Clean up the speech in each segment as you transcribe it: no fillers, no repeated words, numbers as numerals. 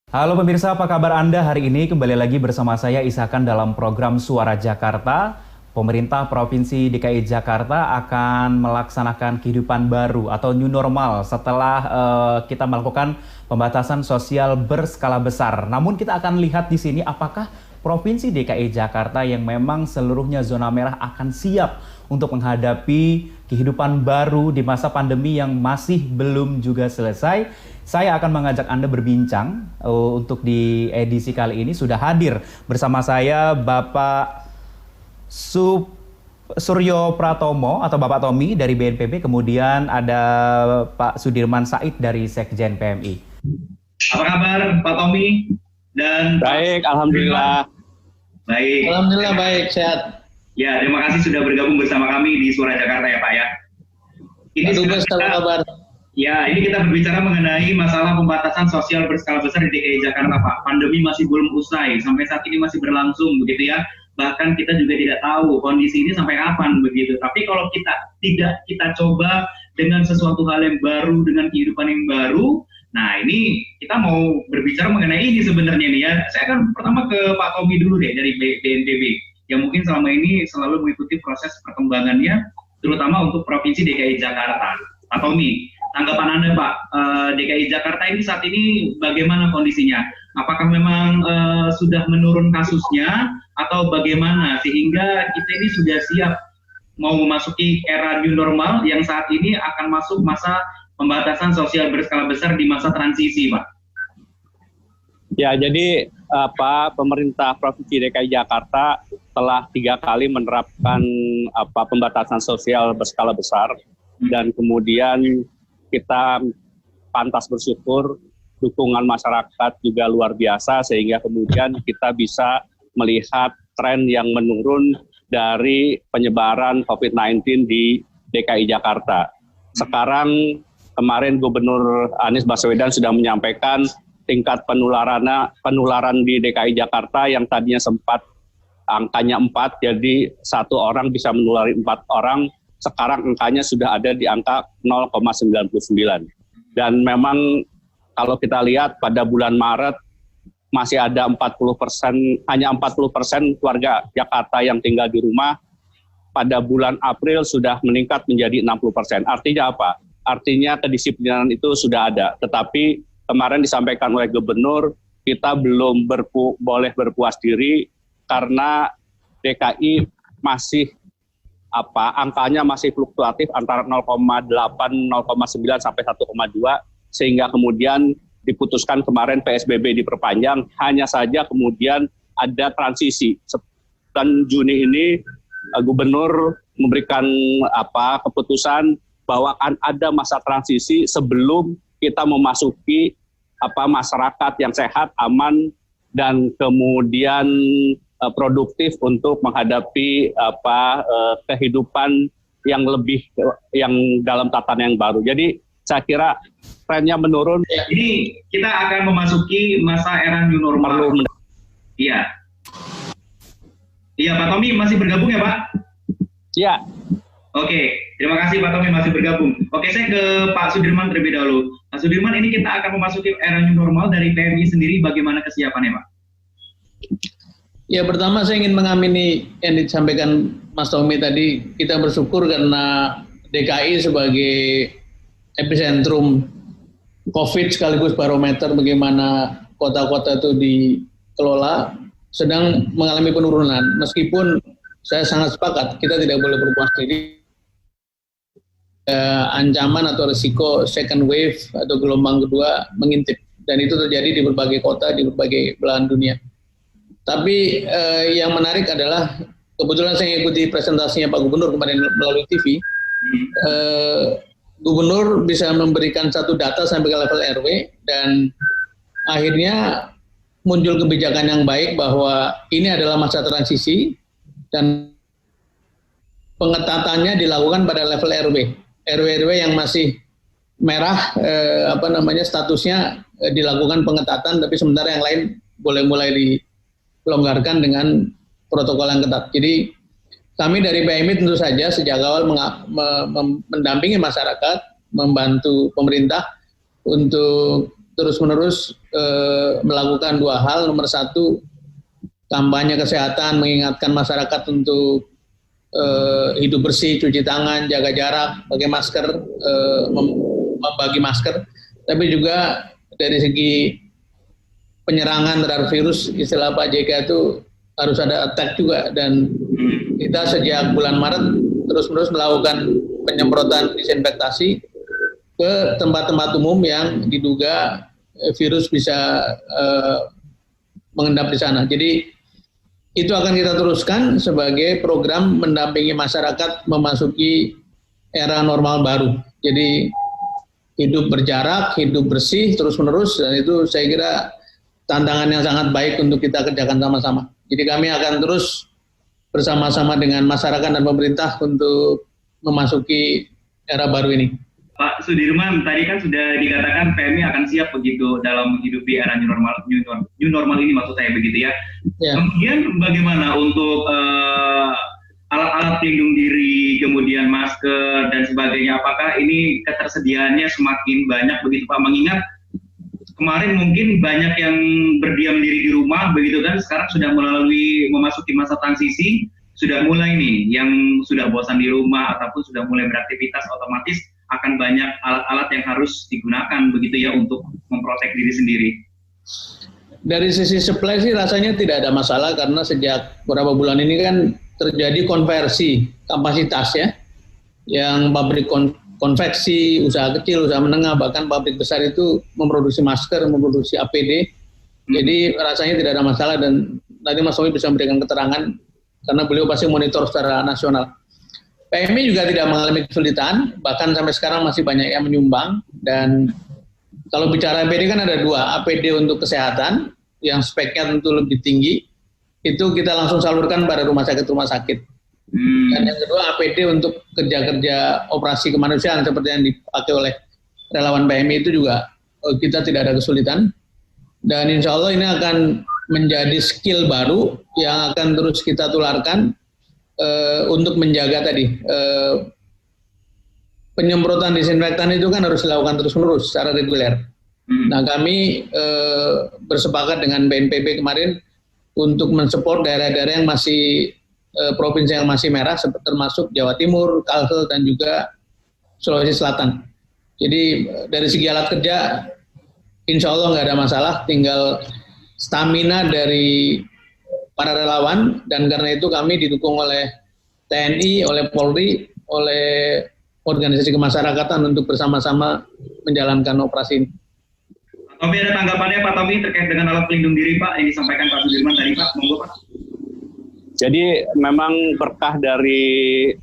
Halo pemirsa, apa kabar Anda hari ini? Kembali lagi bersama saya Isakan dalam program Suara Jakarta. Pemerintah Provinsi DKI Jakarta akan melaksanakan kehidupan baru atau new normal setelah kita melakukan pembatasan sosial berskala besar. Namun kita akan lihat di sini apakah Provinsi DKI Jakarta yang memang seluruhnya zona merah akan siap untuk menghadapi kehidupan baru di masa pandemi yang masih belum juga selesai. Saya akan mengajak Anda berbincang untuk di edisi kali ini. Sudah hadir bersama saya Bapak Suryo Pratomo atau Bapak Tommy dari BNPB, kemudian ada Pak Sudirman Said dari Sekjen PMI. Apa kabar Pak Tommy dan Baik, alhamdulillah. Baik. Alhamdulillah baik, sehat. Ya, terima kasih sudah bergabung bersama kami di Suara Jakarta ya Pak ya. Ini kabar. Ya, ini kita berbicara mengenai masalah pembatasan sosial berskala besar di DKI Jakarta Pak. Pandemi masih belum usai, sampai saat ini masih berlangsung begitu ya. Bahkan kita juga tidak tahu kondisi ini sampai kapan begitu. Tapi kalau kita coba dengan sesuatu hal yang baru, dengan kehidupan yang baru, nah ini kita mau berbicara mengenai ini sebenarnya nih ya. Saya akan pertama ke Pak Tommy dulu deh dari BNPB, yang mungkin selama ini selalu mengikuti proses perkembangannya, terutama untuk Provinsi DKI Jakarta. Pak Tommy, tanggapan Anda Pak, DKI Jakarta ini saat ini bagaimana kondisinya? Apakah memang sudah menurun kasusnya atau bagaimana sehingga kita ini sudah siap mau memasuki era new normal yang saat ini akan masuk masa pembatasan sosial berskala besar di masa transisi Pak? Ya, jadi pemerintah Provinsi DKI Jakarta telah 3 kali menerapkan pembatasan sosial berskala besar, dan kemudian kita pantas bersyukur dukungan masyarakat juga luar biasa sehingga kemudian kita bisa melihat tren yang menurun dari penyebaran COVID-19 di DKI Jakarta. Sekarang kemarin Gubernur Anies Baswedan sudah menyampaikan tingkat penularan di DKI Jakarta yang tadinya sempat angkanya 4, jadi 1 orang bisa menulari 4 orang, sekarang angkanya sudah ada di angka 0,99. Dan memang kalau kita lihat pada bulan Maret masih ada 40%, hanya 40% warga Jakarta yang tinggal di rumah. Pada bulan April sudah meningkat menjadi 60%. Artinya apa? Artinya kedisiplinan itu sudah ada. Tetapi kemarin disampaikan oleh Gubernur, kita belum boleh berpuas diri karena DKI masih angkanya masih fluktuatif antara 0,8, 0,9 sampai 1,2, sehingga kemudian diputuskan kemarin PSBB diperpanjang. Hanya saja kemudian ada transisi. Dan Juni ini Gubernur memberikan keputusan bahwa akan ada masa transisi sebelum kita memasuki masyarakat yang sehat, aman, dan kemudian produktif untuk menghadapi kehidupan yang dalam tatanan yang baru. Jadi saya kira trennya menurun. Ini kita akan memasuki masa era new normal. Iya. Iya, Pak Tommy masih bergabung ya Pak? Iya. Oke, terima kasih Pak Tommy masih bergabung. Oke, saya ke Pak Sudirman terlebih dahulu. Pak Sudirman, ini kita akan memasuki era new normal dari PMI sendiri, bagaimana kesiapannya Pak? Ya, pertama saya ingin mengamini yang disampaikan Mas Tommy tadi. Kita bersyukur karena DKI sebagai epicentrum COVID sekaligus barometer bagaimana kota-kota itu dikelola sedang mengalami penurunan. Meskipun saya sangat sepakat kita tidak boleh berpuas diri. Ancaman atau risiko second wave atau gelombang kedua mengintip, dan itu terjadi di berbagai kota di berbagai belahan dunia. Tapi yang menarik adalah kebetulan saya mengikuti presentasinya Pak Gubernur kemarin melalui TV. Gubernur bisa memberikan satu data sampai ke level RW, dan akhirnya muncul kebijakan yang baik bahwa ini adalah masa transisi dan pengetatannya dilakukan pada level RW. RW-RW yang masih merah statusnya dilakukan pengetatan, tapi sementara yang lain boleh mulai dilonggarkan dengan protokol yang ketat. Jadi kami dari PMI tentu saja sejak awal mendampingi masyarakat, membantu pemerintah untuk terus-menerus melakukan dua hal. Nomor satu, kampanye kesehatan, mengingatkan masyarakat untuk hidup bersih, cuci tangan, jaga jarak, pakai masker, membagi masker. Tapi juga dari segi penyerangan terhadap virus, istilah Pak JK itu harus ada attack juga. Dan kita sejak bulan Maret terus-menerus melakukan penyemprotan disinfektasi ke tempat-tempat umum yang diduga virus bisa mengendap di sana. Jadi itu akan kita teruskan sebagai program mendampingi masyarakat memasuki era normal baru. Jadi hidup berjarak, hidup bersih terus-menerus, dan itu saya kira tantangan yang sangat baik untuk kita kerjakan sama-sama. Jadi kami akan terus bersama-sama dengan masyarakat dan pemerintah untuk memasuki era baru ini. Pak Sudirman, tadi kan sudah dikatakan PMI akan siap begitu dalam menghidupi era new normal ini, maksud saya begitu ya. Kemudian bagaimana untuk alat-alat pelindung diri, kemudian masker dan sebagainya, apakah ini ketersediaannya semakin banyak begitu Pak? Mengingat kemarin mungkin banyak yang berdiam diri di rumah begitu kan, sekarang sudah memasuki masa transisi, sudah mulai nih yang sudah bosan di rumah ataupun sudah mulai beraktivitas, otomatis akan banyak alat-alat yang harus digunakan begitu ya untuk memprotek diri sendiri. Dari sisi supply sih rasanya tidak ada masalah, karena sejak beberapa bulan ini kan terjadi konversi kapasitas ya, yang pabrik konveksi, usaha kecil, usaha menengah, bahkan pabrik besar itu memproduksi masker, memproduksi APD. Jadi rasanya tidak ada masalah, dan nanti Mas Tommy bisa memberikan keterangan karena beliau pasti monitor secara nasional. PMI juga tidak mengalami kesulitan, bahkan sampai sekarang masih banyak yang menyumbang. Dan kalau bicara APD kan ada dua, APD untuk kesehatan yang speknya tentu lebih tinggi, itu kita langsung salurkan pada rumah sakit. Dan yang kedua APD untuk kerja-kerja operasi kemanusiaan seperti yang dipakai oleh relawan PMI itu juga kita tidak ada kesulitan. Dan insya Allah ini akan menjadi skill baru yang akan terus kita tularkan untuk menjaga tadi penyemprotan disinfektan itu kan harus dilakukan terus-menerus secara reguler. Nah kami bersepakat dengan BNPB kemarin untuk mensupport daerah-daerah yang masih provinsi yang masih merah, termasuk Jawa Timur, Kalsel, dan juga Sulawesi Selatan. Jadi dari segi alat kerja, insya Allah nggak ada masalah, tinggal stamina dari para relawan, dan karena itu kami didukung oleh TNI, oleh Polri, oleh organisasi kemasyarakatan untuk bersama-sama menjalankan operasi ini. Pak Tommy, ada tanggapannya Pak Tommy terkait dengan alat pelindung diri Pak yang disampaikan Pak Sudirman tadi Pak, monggo Pak. Jadi memang berkah dari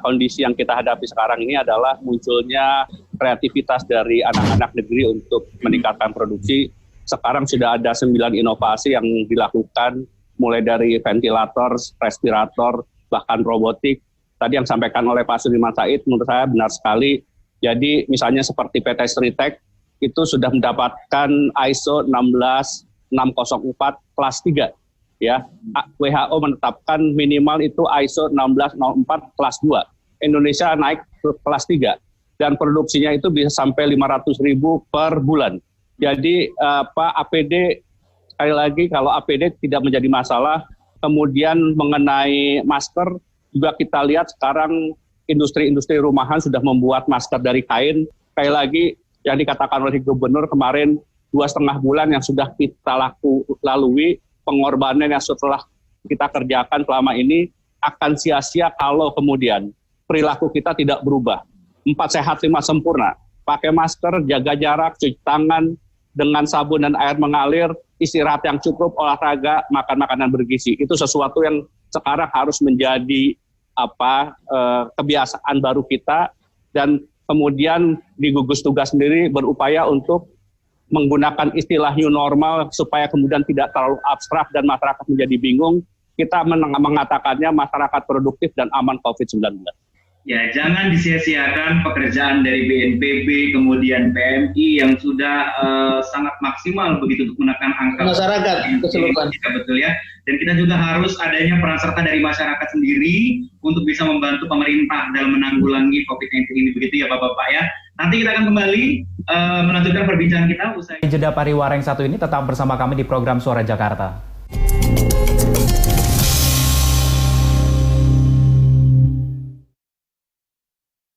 kondisi yang kita hadapi sekarang ini adalah munculnya kreativitas dari anak-anak negeri untuk meningkatkan produksi. Sekarang sudah ada 9 inovasi yang dilakukan, mulai dari ventilator, respirator, bahkan robotik. Tadi yang disampaikan oleh Pak Sudirman Said menurut saya benar sekali. Jadi misalnya seperti PT Stritek itu sudah mendapatkan ISO 16604 kelas 3. Ya, WHO menetapkan minimal itu ISO 16004 kelas 2. Indonesia naik ke kelas 3 dan produksinya itu bisa sampai 500.000 per bulan. Jadi APD, sekali lagi kalau APD tidak menjadi masalah. Kemudian mengenai masker juga kita lihat sekarang industri-industri rumahan sudah membuat masker dari kain. Sekali lagi yang dikatakan oleh Gubernur kemarin 2,5 bulan yang sudah kita lalui, pengorbanan yang setelah kita kerjakan selama ini akan sia-sia kalau kemudian perilaku kita tidak berubah. 4 sehat 5 sempurna. Pakai masker, jaga jarak, cuci tangan dengan sabun dan air mengalir, istirahat yang cukup, olahraga, makan makanan bergizi. Itu sesuatu yang sekarang harus menjadi kebiasaan baru kita, dan kemudian di gugus tugas sendiri berupaya untuk menggunakan istilah new normal supaya kemudian tidak terlalu abstrak dan masyarakat menjadi bingung. Kita mengatakannya masyarakat produktif dan aman COVID-19. Ya, jangan disia-siakan pekerjaan dari BNPB, kemudian PMI yang sudah sangat maksimal begitu untuk menekan angka masyarakat keseluruhan. Betul ya. Dan kita juga harus adanya peran serta dari masyarakat sendiri untuk bisa membantu pemerintah dalam menanggulangi COVID-19 ini, begitu ya Bapak-Bapak ya. Nanti kita akan kembali melanjutkan perbincangan kita usai jeda pariwara yang satu ini. Tetap bersama kami di program Suara Jakarta.